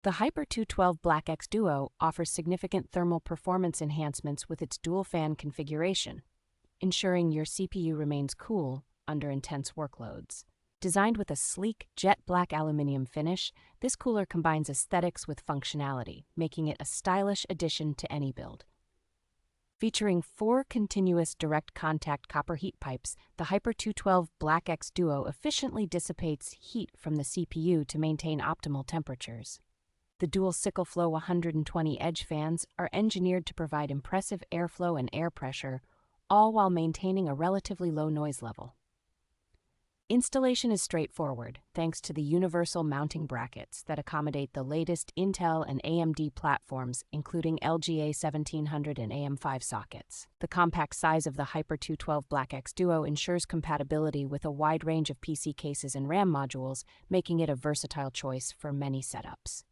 The Hyper 212 Black X Duo offers significant thermal performance enhancements with its dual-fan configuration, ensuring your CPU remains cool under intense workloads. Designed with a sleek, jet black aluminum finish, this cooler combines aesthetics with functionality, making it a stylish addition to any build. Featuring 4 continuous direct contact copper heat pipes, the Hyper 212 Black X Duo efficiently dissipates heat from the CPU to maintain optimal temperatures. The dual SickleFlow 120 edge fans are engineered to provide impressive airflow and air pressure, all while maintaining a relatively low noise level. Installation is straightforward thanks to the universal mounting brackets that accommodate the latest Intel and AMD platforms, including LGA 1700 and AM5 sockets. The compact size of the Hyper 212 Black X Duo ensures compatibility with a wide range of PC cases and RAM modules, making it a versatile choice for many setups.